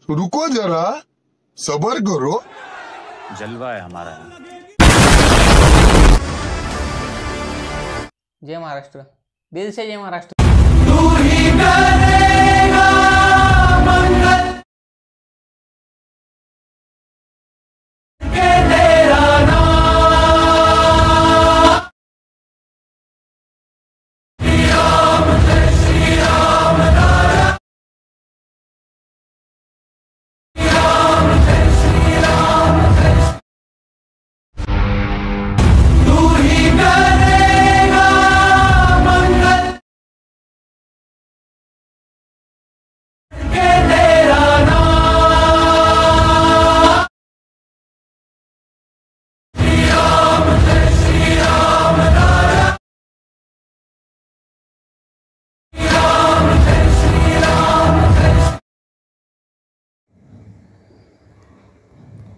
रुको जरा, सबर करो। जलवा है हमारा। जय महाराष्ट्र, दिल से जय महाराष्ट्र।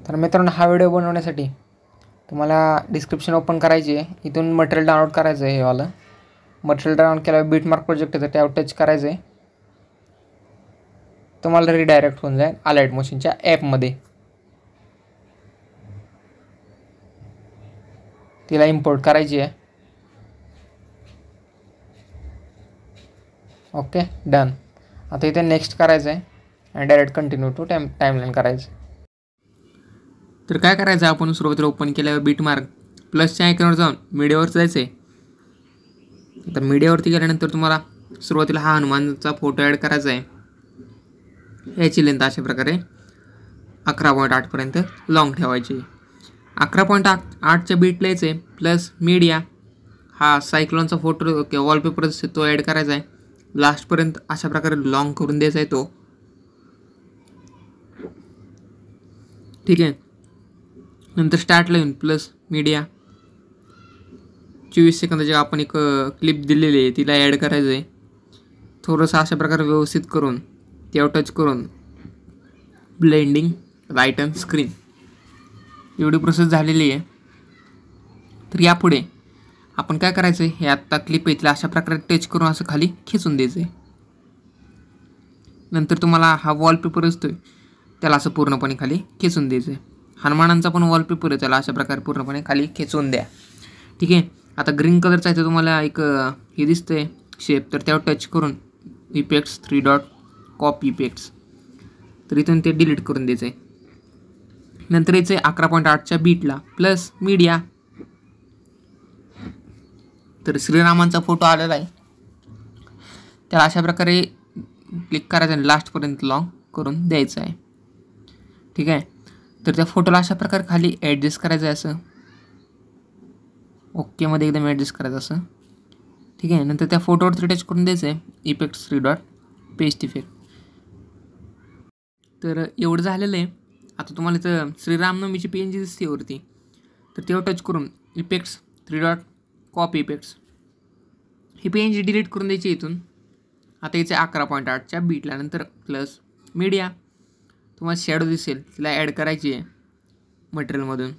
तर मित्रांनो, हा व्हिडिओ बनवण्यासाठी तुम्हाला डिस्क्रिप्शन ओपन करायची आहे, इथून मटेरियल डाउनलोड करायचं आहे. हे वालं मटेरियल डाउनलोड केल्यावर बीटमार्क प्रोजेक्ट आहे, त्यावर टच करायचं आहे. तुम्हाला रिडायरेक्ट होऊन जाईल अलाइट मोशनच्या ॲपमध्ये. तिला इम्पोर्ट करायची आहे. Okay, done. आता इथे नेक्स्ट करायचं आहे आणि डायरेक्ट कंटिन्यू टू टाईमलाईन करायचं. तर काय करायचं, आपण सुरुवातीला ओपन केल्यावर बीटमार्क प्लसच्या आयकॉनवर जाऊन मीडियावर जायचं आहे. तर मीडियावरती गेल्यानंतर तुम्हाला सुरुवातीला हा हनुमानचा फोटो ॲड करायचा आहे. याची लेंथ अशा प्रकारे 11.8पर्यंत लॉंग ठेवायची. 11.8च्या बीटला यायचं आहे. प्लस मीडिया हा सायक्लोनचा फोटो किंवा वॉलपेपर तो ॲड करायचा आहे. लास्टपर्यंत अशा प्रकारे लॉंग करून द्यायचा आहे तो. ठीक आहे. नंतर स्टार्टला येऊन प्लस मीडिया 24 सेकंदाची आपण एक क्लिप दिलेली आहे, तिला ॲड करायचं आहे. थोडंसं अशा प्रकारे व्यवस्थित करून त्यावर टच करून ब्लेंडिंग राईट अँड स्क्रीन एवढी प्रोसेस झालेली आहे. तर यापुढे आपण काय करायचं आहे, हे आत्ता क्लिप आहे तिला अशा प्रकारे टच करून असं खाली खेचून द्यायचं आहे. नंतर तुम्हाला हा वॉलपेपर असतो त्याला असं पूर्णपणे खाली खेचून द्यायचं आहे. हनुमानांचा पण वॉलपेपर आहे, त्याला अशा प्रकारे पूर्णपणे खाली खेचून द्या. ठीक आहे. आता ग्रीन कलरचा आहे तर तुम्हाला एक हे दिसतं आहे शेप, तर त्यावर टच करून इफेक्ट्स 3 डॉट कॉपी इफेक्ट्स, तर इथून ते डिलीट करून द्यायचं आहे. नंतर याचं आहे 11.8च्या बीटला प्लस मीडिया. तर श्रीरामांचा फोटो आलेला आहे, त्याला अशा प्रकारे क्लिक करायचं आणि लास्टपर्यंत लॉंग करून द्यायचं आहे. ठीक आहे. तर त्या फोटोला अशा प्रकारे खाली ॲडजस्ट करायचं आहे असं. ओकेमध्ये एकदम ॲडजस्ट करायचं असं. ठीक आहे. नंतर त्या फोटोवरती टच करून द्यायचं आहे इफेक्ट्स 3 डॉट पेस्ट इफेक्ट. तर एवढं झालेलं आहे. आता तुम्हाला इथं श्रीरामनवमीची PNG दिसते वरती, तर तेव्हा टच करून इफेक्ट्स 3 डॉट कॉपी इफेक्ट्स ही PNG डिलीट करून द्यायची इथून. आता याचे 11.8च्या बीटला नंतर प्लस मीडिया तुम्हाला शॅडो दिसेल तिला ॲड करायची आहे मटेरियलमधून.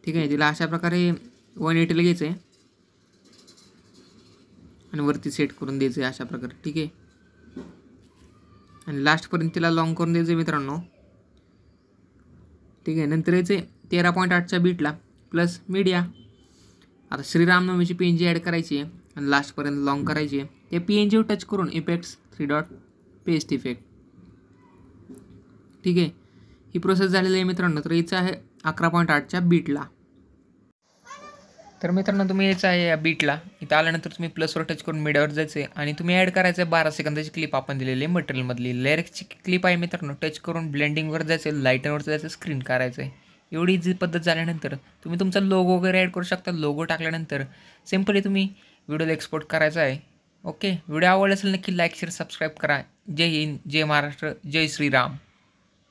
ठीक आहे. तिला अशा प्रकारे 180ला घ्यायचं आहे आणि वरती सेट करून द्यायचं आहे अशा प्रकारे. ठीक आहे. आणि लास्टपर्यंत तिला लॉंग करून द्यायचं आहे मित्रांनो. ठीक आहे. नंतर याचे 13.8च्या बीटला प्लस मीडिया. आता श्रीरामनवमीची PNG ॲड करायची आहे आणि लास्टपर्यंत लॉंग करायची आहे. त्या PNGवर टच करून इफेक्ट्स 3 डॉट पेस्ट इफेक्ट. ठीक आहे. ही प्रोसेस झालेली आहे मित्रांनो. तर याचं आहे 11.8च्या बीटला. तर मित्रांनो, तुम्ही यायचं आहे या बीटला, इथं आल्यानंतर तुम्ही प्लसवर टच करून मीडियावर जायचं आहे आणि तुम्ही ॲड करायचं आहे 12 सेकंदाची क्लिप आपण दिलेली आहे मटेरियलमधली. लिरिक्सची क्लिप आहे मित्रांनो. टच करून ब्लेंडिंगवर जायचं आहे, लाईटरवर जायचं, स्क्रीन करायचं आहे. एवढी इझी पद्धत झाल्यानंतर तुम्ही तुमचा लोगो वगैरे ॲड करू शकता. लोगो टाकल्यानंतर सिम्पली तुम्ही व्हिडिओला एक्सपोर्ट करायचा आहे. ओके. व्हिडिओ आवडला असेल नक्की लाईक शेअर सबस्क्राईब करा. जय हिंद, जय महाराष्ट्र, जय श्रीराम.